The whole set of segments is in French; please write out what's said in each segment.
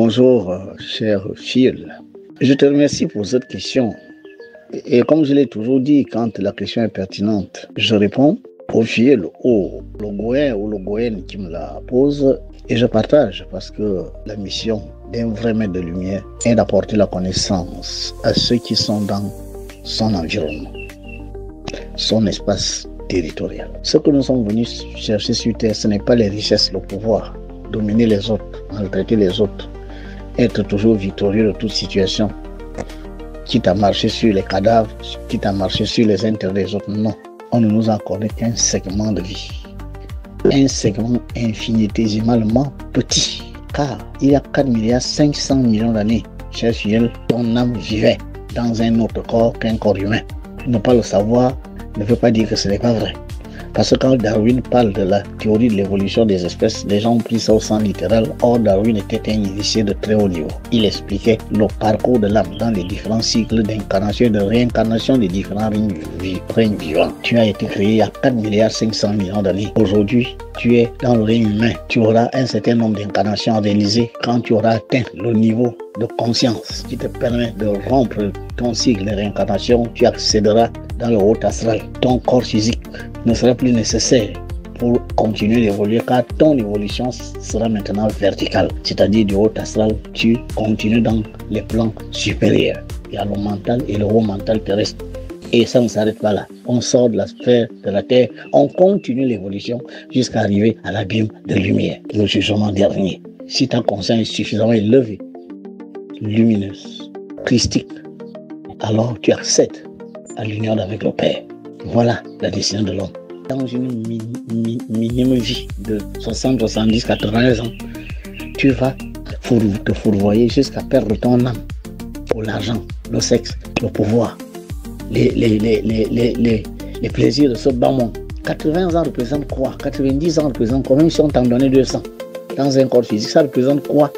Bonjour, cher Phil. Je te remercie pour cette question. Et comme je l'ai toujours dit, quand la question est pertinente, je réponds au Phil, au Logoën ou Logoène qui me la pose et je partage parce que la mission d'un vrai maître de lumière est d'apporter la connaissance à ceux qui sont dans son environnement, son espace territorial. Ce que nous sommes venus chercher sur Terre, ce n'est pas les richesses, le pouvoir, dominer les autres, maltraiter les autres, être toujours victorieux de toute situation, quitte à marcher sur les cadavres, quitte à marcher sur les intérêts des autres. Non, on ne nous a accordé qu'un segment de vie, un segment infinitésimalement petit, car il y a 4,5 milliards d'années, cher Fiel, ton âme vivait dans un autre corps qu'un corps humain. Ne pas le savoir ne veut pas dire que ce n'est pas vrai. Parce que quand Darwin parle de la théorie de l'évolution des espèces, les gens ont pris ça au sens littéral. Or, Darwin était un initié de très haut niveau. Il expliquait le parcours de l'âme dans les différents cycles d'incarnation et de réincarnation des différents règnes vivants. Tu as été créé il y a 4,5 milliards d'années. Aujourd'hui, tu es dans le règne humain. Tu auras un certain nombre d'incarnations à réaliser quand tu auras atteint le niveau de conscience qui te permet de rompre ton cycle de réincarnation. Tu accéderas dans le haut astral. Ton corps physique ne sera plus nécessaire pour continuer d'évoluer car ton évolution sera maintenant verticale. C'est-à-dire du haut astral, tu continues dans les plans supérieurs. Il y a le mental et le haut mental terrestre. Et ça ne s'arrête pas là. On sort de la sphère de la Terre, on continue l'évolution jusqu'à arriver à l'abîme de lumière, le jugement dernier. Si ta conscience est suffisamment élevée, lumineuse, christique, alors tu accèdes à l'union avec le Père. Voilà la décision de l'homme. Dans une minime vie de 60, 70, 80 ans, tu vas te fourvoyer jusqu'à perdre ton âme pour l'argent, le sexe, le pouvoir, les plaisirs de ce bas monde. 80 ans représentent quoi? 90 ans représentent quoi? Même si on t'en donnait 200 dans un corps physique, ça représente quoi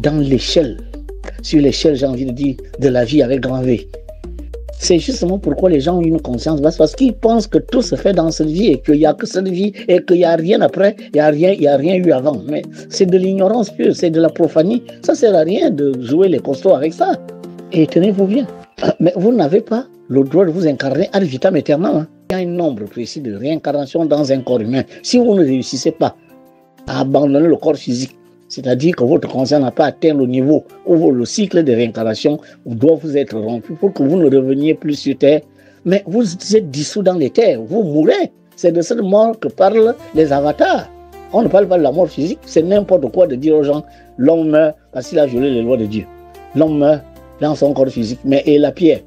dans l'échelle? Sur l'échelle, j'ai envie de dire, de la vie avec grand V. C'est justement pourquoi les gens ont une conscience basse, parce qu'ils pensent que tout se fait dans cette vie et qu'il n'y a que cette vie et qu'il n'y a rien après, il n'y a rien eu avant. Mais c'est de l'ignorance pure, c'est de la profanie. Ça ne sert à rien de jouer les costauds avec ça. Et tenez-vous bien. Mais vous n'avez pas le droit de vous incarner ad vitam aeternam. Hein. Il y a un nombre précis de réincarnations dans un corps humain. Si vous ne réussissez pas à abandonner le corps physique, c'est-à-dire que votre conscience n'a pas atteint le niveau où le cycle de réincarnation doit vous être rompu pour que vous ne reveniez plus sur Terre. Mais vous êtes dissous dans les terres, vous mourrez. C'est de cette mort que parlent les avatars. On ne parle pas de la mort physique, c'est n'importe quoi de dire aux gens l'homme meurt parce qu'il a violé les lois de Dieu. L'homme meurt dans son corps physique, mais et la pierre,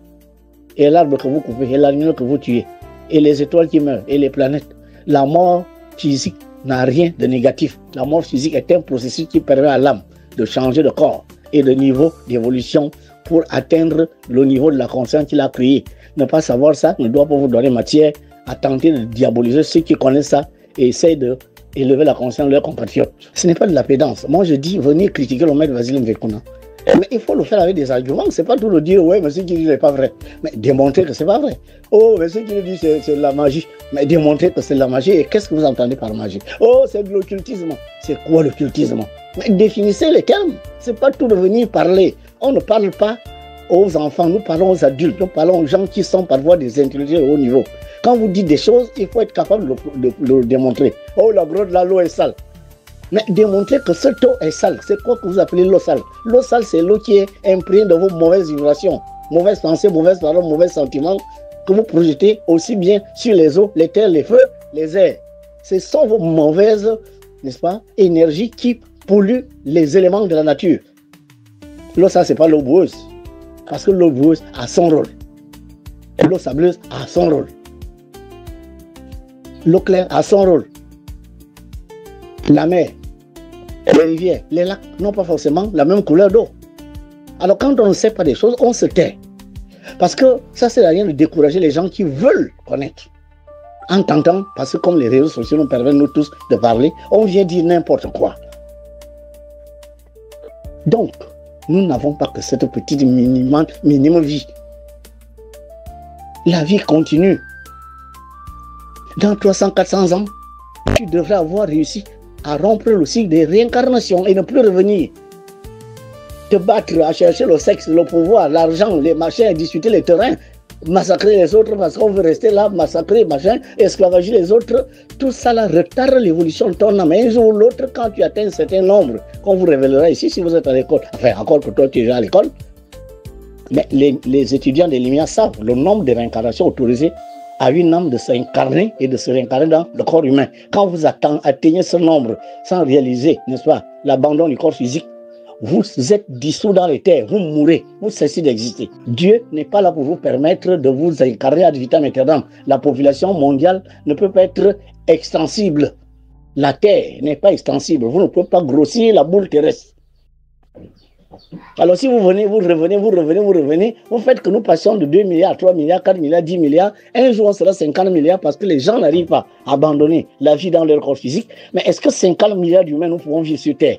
et l'arbre que vous coupez, et l'animal que vous tuez, et les étoiles qui meurent, et les planètes. La mort physique n'a rien de négatif. La mort physique est un processus qui permet à l'âme de changer de corps et de niveau d'évolution pour atteindre le niveau de la conscience qu'il a créé. Ne pas savoir ça ne doit pas vous donner matière à tenter de diaboliser ceux qui connaissent ça et essayent d'élever la conscience de leurs compatriotes. Ce n'est pas de la pédance. Moi je dis, venez critiquer le maître Vasily Mvekuna. Mais il faut le faire avec des arguments. C'est pas tout le dire, ouais, mais ce qu'il dit n'est pas vrai. Mais démontrer que c'est pas vrai. Oh, mais ce qu'il dit, c'est de la magie. Mais démontrer que c'est de la magie. Et qu'est-ce que vous entendez par magie? Oh, c'est de l'occultisme. C'est quoi l'occultisme? Mais définissez les termes. C'est pas tout de venir parler. On ne parle pas aux enfants, nous parlons aux adultes, nous parlons aux gens qui sont parfois des intellectuels de haut niveau. Quand vous dites des choses, il faut être capable de le démontrer. Oh, la grotte là, l'eau est sale. Mais démontrer que cette eau est sale, c'est quoi que vous appelez l'eau sale? L'eau sale, c'est l'eau qui est imprégnée de vos mauvaises vibrations, mauvaises pensées, mauvaises paroles, mauvais sentiments que vous projetez aussi bien sur les eaux, les terres, les feux, les airs. Ce sont vos mauvaises, n'est-ce pas, énergies qui polluent les éléments de la nature. L'eau sale, c'est pas l'eau boueuse, parce que l'eau boueuse a son rôle. L'eau sableuse a son rôle. L'eau claire a son rôle. La mer, les rivières, les lacs n'ont pas forcément la même couleur d'eau. Alors quand on ne sait pas des choses, on se tait. Parce que ça sert à rien de décourager les gens qui veulent connaître. En tentant, parce que comme les réseaux sociaux nous permettent nous tous de parler, on vient dire n'importe quoi. Donc, nous n'avons pas que cette petite minime vie. La vie continue. Dans 300, 400 ans, tu devrais avoir réussi à rompre le cycle des réincarnations et ne plus revenir. te battre à chercher le sexe, le pouvoir, l'argent, les machins, discuter les terrains, massacrer les autres parce qu'on veut rester là, massacrer, machin, esclavager les autres, tout ça là retarde l'évolution de ton âme. Un jour ou l'autre, quand tu atteins un certain nombre, qu'on vous révélera ici si vous êtes à l'école, enfin encore que toi tu es déjà à l'école, mais les étudiants des Lumières savent le nombre de réincarnations autorisées à une âme de s'incarner et de se réincarner dans le corps humain. Quand vous atteignez ce nombre sans réaliser, n'est-ce pas, l'abandon du corps physique, vous êtes dissous dans les terres, vous mourrez, vous cessez d'exister. Dieu n'est pas là pour vous permettre de vous incarner ad vitam aeternam. La population mondiale ne peut pas être extensible. La terre n'est pas extensible. Vous ne pouvez pas grossir la boule terrestre. Alors si vous venez, vous revenez, vous faites que nous passions de 2 milliards, 3 milliards, 4 milliards, 10 milliards. Un jour, on sera 50 milliards parce que les gens n'arrivent pas à abandonner la vie dans leur corps physique. Mais est-ce que 50 milliards d'humains, nous pouvons vivre sur Terre?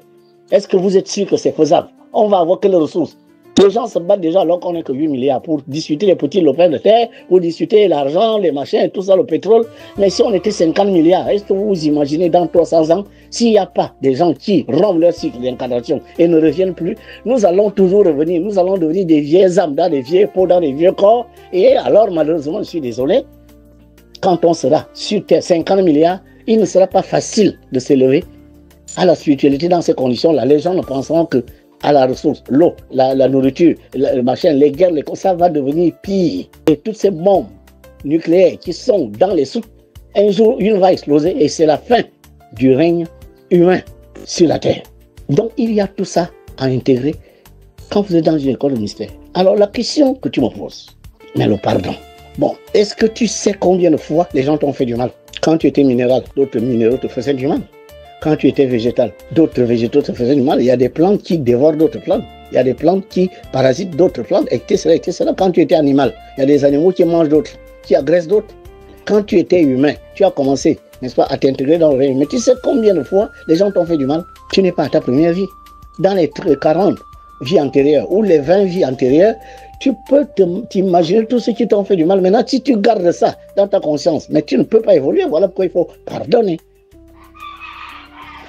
Est-ce que vous êtes sûr que c'est faisable? On va avoir quelles ressources? Les gens se battent déjà alors qu'on n'est que 8 milliards pour discuter les petits lopins de terre, pour discuter l'argent, les machins, tout ça, le pétrole. Mais si on était 50 milliards, est-ce que vous vous imaginez dans 300 ans, s'il n'y a pas des gens qui rompent leur cycle d'incarnation et ne reviennent plus, nous allons toujours revenir, nous allons devenir des vieilles âmes dans des vieilles peaux, dans des vieux corps. Et alors, malheureusement, je suis désolé, quand on sera sur Terre 50 milliards, il ne sera pas facile de s'élever à la spiritualité dans ces conditions-là. Les gens ne penseront que à la ressource, l'eau, la nourriture, le machin, les guerres, ça va devenir pire. Et toutes ces bombes nucléaires qui sont dans les soutes, un jour, une va exploser et c'est la fin du règne humain sur la Terre. Donc, il y a tout ça à intégrer quand vous êtes dans une école de mystère. Alors, la question que tu me poses, mais le pardon. Bon, est-ce que tu sais combien de fois les gens t'ont fait du mal? Quand tu étais minéral, d'autres minéraux te faisaient du mal. Quand tu étais végétal, d'autres végétaux te faisaient du mal. Il y a des plantes qui dévorent d'autres plantes. Il y a des plantes qui parasitent d'autres plantes, etc., etc. Quand tu étais animal, il y a des animaux qui mangent d'autres, qui agressent d'autres. Quand tu étais humain, tu as commencé, n'est-ce pas, à t'intégrer dans le règne. Mais tu sais combien de fois les gens t'ont fait du mal? Tu n'es pas à ta première vie. Dans les 40 vies antérieures ou les 20 vies antérieures, tu peux t'imaginer tout ce qui t'ont fait du mal. Maintenant, si tu gardes ça dans ta conscience, mais tu ne peux pas évoluer, voilà pourquoi il faut pardonner.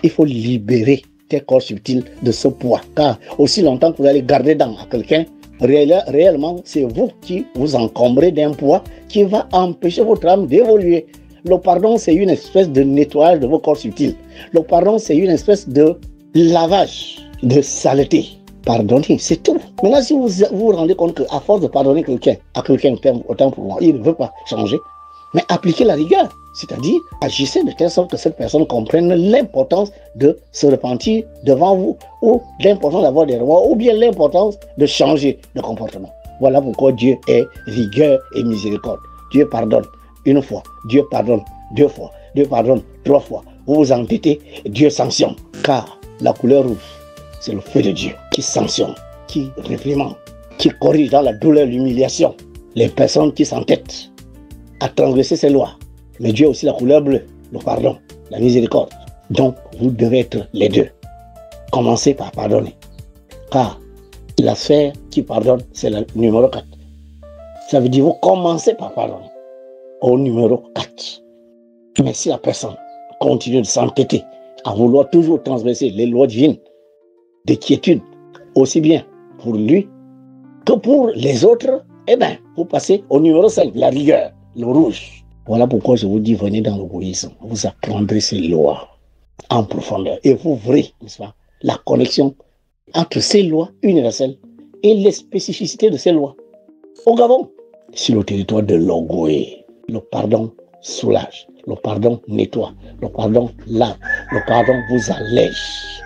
Il faut libérer tes corps subtils de ce poids. Car aussi longtemps que vous allez garder dans quelqu'un, réellement, c'est vous qui vous encombrez d'un poids qui va empêcher votre âme d'évoluer. Le pardon, c'est une espèce de nettoyage de vos corps subtils. Le pardon, c'est une espèce de lavage de saleté. Pardonnez, c'est tout. Maintenant, si vous vous rendez compte qu'à force de pardonner à quelqu'un, autant pour moi, il ne veut pas changer, mais appliquez la rigueur. C'est-à-dire, agissez de telle sorte que cette personne comprenne l'importance de se repentir devant vous, ou l'importance d'avoir des remords, ou bien l'importance de changer de comportement. Voilà pourquoi Dieu est rigueur et miséricorde. Dieu pardonne une fois, Dieu pardonne 2 fois, Dieu pardonne 3 fois. Vous vous entêtez, Dieu sanctionne. Car la couleur rouge, c'est le feu de Dieu qui sanctionne, qui réprimande, qui corrige dans la douleur, l'humiliation les personnes qui s'entêtent à transgresser ses lois. Mais Dieu a aussi la couleur bleue, le pardon, la miséricorde. Donc, vous devez être les deux. Commencez par pardonner. Car la sphère qui pardonne, c'est le numéro 4. Ça veut dire vous commencez par pardonner au numéro 4. Mais si la personne continue de s'entêter à vouloir toujours transgresser les lois divines de quiétude, aussi bien pour lui que pour les autres, eh bien, vous passez au numéro 5, la rigueur, le rouge. Voilà pourquoi je vous dis, venez dans le bouddhisme. Vous apprendrez ces lois en profondeur. Et vous verrez, n'est-ce pas, la connexion entre ces lois universelles et les spécificités de ces lois. Au Gabon, sur le territoire de l'Ogoé, le pardon soulage, le pardon nettoie, le pardon lave, le pardon vous allège.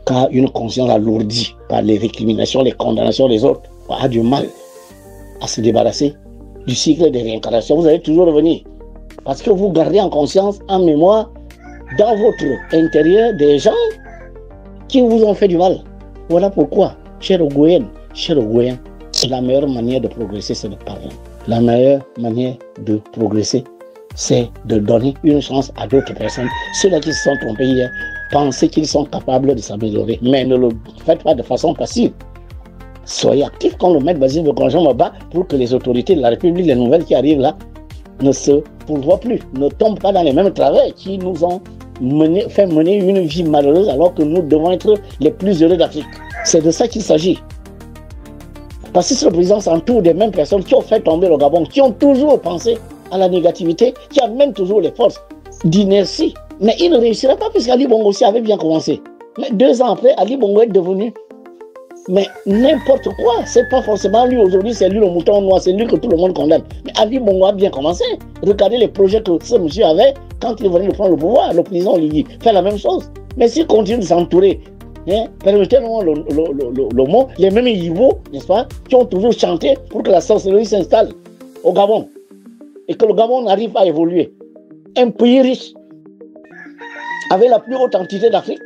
Car une conscience alourdie par les récriminations, les condamnations des autres a du mal à se débarrasser du cycle des réincarnations. Vous allez toujours revenir. Parce que vous gardez en conscience, en mémoire, dans votre intérieur, des gens qui vous ont fait du mal. Voilà pourquoi, cher Ogoyen, la meilleure manière de progresser, c'est de pardonner. La meilleure manière de progresser, c'est de donner une chance à d'autres personnes. Ceux-là qui se sont trompés hier, pensez qu'ils sont capables de s'améliorer. Mais ne le faites pas de façon passive. Soyez actifs comme le maître Basile de Grandjean-Maba pour que les autorités de la République, les nouvelles qui arrivent là, ne se pourvoient plus, ne tombent pas dans les mêmes travers qui nous ont fait mener une vie malheureuse alors que nous devons être les plus heureux d'Afrique. C'est de ça qu'il s'agit. Parce que si le président s'entoure des mêmes personnes qui ont fait tomber le Gabon, qui ont toujours pensé à la négativité, qui amènent toujours les forces d'inertie, mais il ne réussira pas puisqu'Ali Bongo aussi avait bien commencé. Mais 2 ans après, Ali Bongo est devenu n'importe quoi. C'est pas forcément lui aujourd'hui, c'est lui le mouton noir, c'est lui que tout le monde condamne. Mais Ali Bongo a bien commencé. Regardez les projets que ce monsieur avait quand il venait de prendre le pouvoir. Le président lui fait la même chose. Mais s'il continue de s'entourer, permettez-moi le mot, les mêmes Ivo, n'est-ce pas, qui ont toujours chanté pour que la sorcellerie s'installe au Gabon et que le Gabon n'arrive pas à évoluer. Un pays riche, avec la plus haute entité d'Afrique,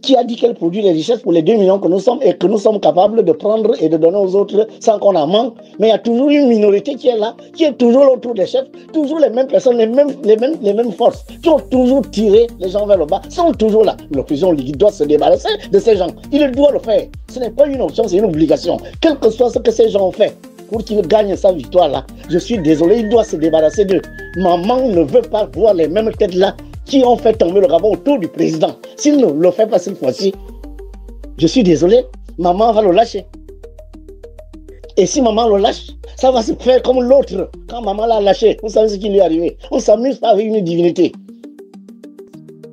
qui a dit qu'elle produit les richesses pour les 2 millions que nous sommes et que nous sommes capables de prendre et de donner aux autres sans qu'on en manque. Mais il y a toujours une minorité qui est là, qui est toujours autour des chefs, toujours les mêmes personnes, les mêmes forces, qui ont toujours tiré les gens vers le bas, sont toujours là. Le président doit se débarrasser de ces gens. Il doit le faire. Ce n'est pas une option, c'est une obligation. Quel que soit ce que ces gens ont fait pour qu'il gagne sa victoire-là, je suis désolé, il doit se débarrasser d'eux. Maman ne veut pas voir les mêmes têtes-là qui ont fait tomber le Gabon autour du président. S'il ne le fait pas cette fois-ci, je suis désolé, maman va le lâcher. Et si maman le lâche, ça va se faire comme l'autre. Quand maman l'a lâché, vous savez ce qui lui est arrivé. On ne s'amuse pas avec une divinité.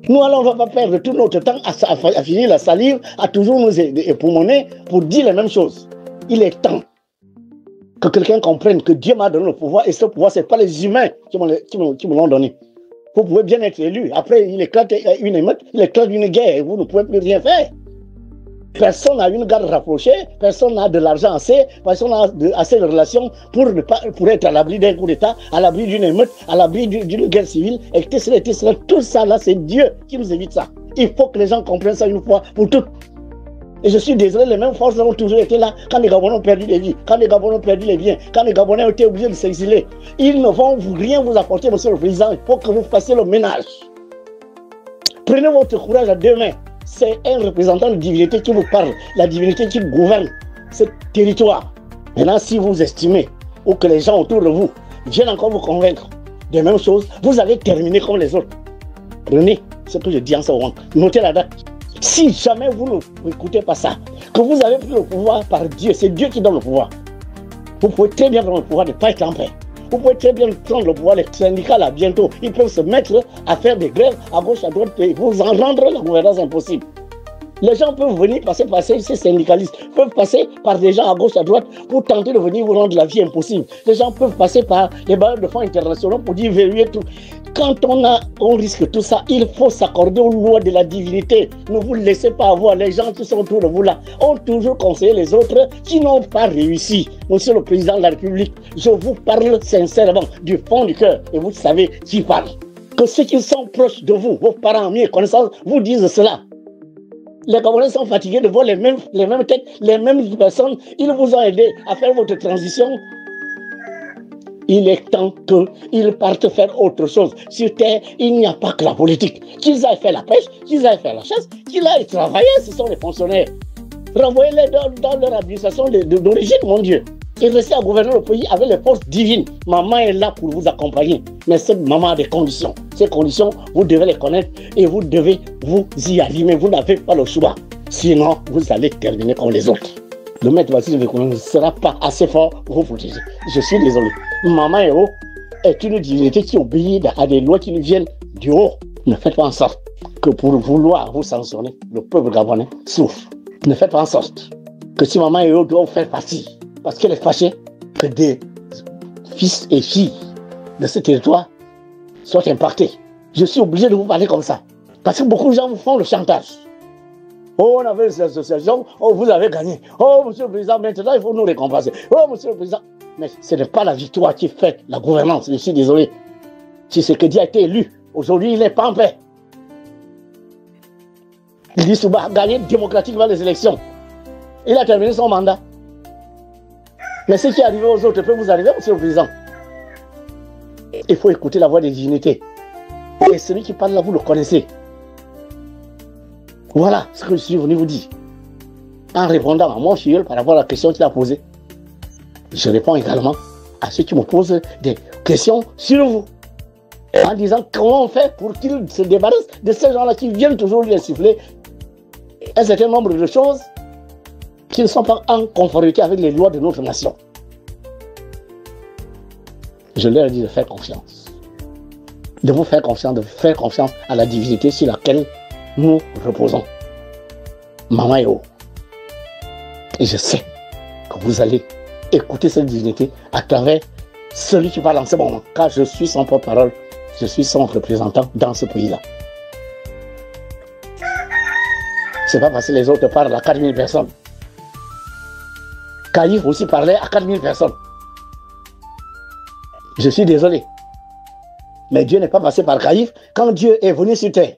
Nous, alors, on ne va pas perdre tout notre temps à finir la salive, à toujours nous époumoner pour dire les mêmes choses. Il est temps que quelqu'un comprenne que Dieu m'a donné le pouvoir, et ce pouvoir, ce n'est pas les humains qui me l'ont donné. Vous pouvez bien être élu. Après, il éclate une émeute, il éclate une guerre, et vous ne pouvez plus rien faire. Personne n'a une garde rapprochée, personne n'a de l'argent assez, personne n'a assez de relations pour être à l'abri d'un coup d'État, à l'abri d'une émeute, à l'abri d'une guerre civile, etc. Tout ça, là, c'est Dieu qui nous évite ça. Il faut que les gens comprennent ça une fois pour toutes. Et je suis désolé, les mêmes forces ont toujours été là quand les Gabonais ont perdu les vies, quand les Gabonais ont perdu les biens, quand les Gabonais ont été obligés de s'exiler. Ils ne vont rien vous apporter, monsieur le président. Il faut que vous fassiez le ménage. Prenez votre courage à 2 mains. C'est un représentant de divinité qui vous parle, la divinité qui gouverne ce territoire. Maintenant, si vous estimez ou que les gens autour de vous viennent encore vous convaincre des mêmes choses, vous allez terminer comme les autres. Prenez ce que je dis en ce moment. Notez la date. Si jamais vous n'écoutez pas ça, que vous avez pris le pouvoir par Dieu, c'est Dieu qui donne le pouvoir. Vous pouvez très bien prendre le pouvoir de ne pas être en paix. Vous pouvez très bien prendre le pouvoir, les syndicats là, bientôt, ils peuvent se mettre à faire des grèves à gauche, à droite, et vous en rendre la gouvernance impossible. Les gens peuvent venir passer par ces syndicalistes, peuvent passer par des gens à gauche, à droite pour tenter de venir vous rendre la vie impossible. Les gens peuvent passer par les bailleurs de fonds internationaux pour dire verrouiller tout. Quand on risque tout ça, il faut s'accorder aux lois de la divinité. Ne vous laissez pas avoir. Les gens qui sont autour de vous là ont toujours conseillé les autres qui n'ont pas réussi. Monsieur le Président de la République, je vous parle sincèrement du fond du cœur et vous savez qui parle. Que ceux qui sont proches de vous, vos parents, amis, connaissances, vous disent cela. Les Gabonais sont fatigués de voir les mêmes têtes, les mêmes personnes. Ils vous ont aidé à faire votre transition. Il est temps qu'ils partent faire autre chose. Sur Terre, il n'y a pas que la politique. Qu'ils aillent faire la pêche, qu'ils aillent faire la chasse, qu'ils aillent travailler, ce sont les fonctionnaires. Renvoyez-les dans leur administration d'origine, mon Dieu. Et restez à gouverner le pays avec les forces divines. Maman est là pour vous accompagner. Mais cette maman a des conditions. Ces conditions, vous devez les connaître et vous devez vous y allier. Vous n'avez pas le choix. Sinon, vous allez terminer comme les autres. Le maître Vassili Mbekounoué ne sera pas assez fort pour vous protéger. Je suis désolé. Maman Héros est une divinité qui obéit à des lois qui nous viennent du haut. Ne faites pas en sorte que pour vouloir vous sanctionner, le peuple gabonais souffre. Ne faites pas en sorte que si Maman Héros doit faire partie, parce qu'elle est fâchée, que des fils et filles de ce territoire soient impactés. Je suis obligé de vous parler comme ça. Parce que beaucoup de gens vous font le chantage. Oh, on avait cette association, oh, vous avez gagné. Oh, monsieur le président, maintenant il faut nous récompenser. Oh, monsieur le président. Mais ce n'est pas la victoire qui fait la gouvernance, je suis désolé. Si Sekedi a été élu, aujourd'hui il n'est pas en paix. Idi Souba a gagné démocratiquement les élections. Il a terminé son mandat. Mais ce qui est arrivé aux autres peut vous arriver, monsieur le président. Il faut écouter la voix des divinités. Et celui qui parle là, vous le connaissez. Voilà ce que je suis venu vous dire. En répondant à mon filleul par rapport à la question qu'il a posée, je réponds également à ceux qui me posent des questions sur vous. En disant comment on fait pour qu'il se débarrasse de ces gens-là qui viennent toujours lui insuffler un certain nombre de choses qui ne sont pas en conformité avec les lois de notre nation. Je leur dis de faire confiance. De vous faire confiance, de faire confiance à la divinité sur laquelle nous reposons. Maman et oh. Et je sais que vous allez écouter cette divinité à travers celui qui parle en ce moment. Car je suis son porte-parole, je suis son représentant dans ce pays-là. C'est pas parce que les autres parlent à 4000 personnes. Caïphe aussi parlait à 4000 personnes. Je suis désolé. Mais Dieu n'est pas passé par Caïphe quand Dieu est venu sur terre.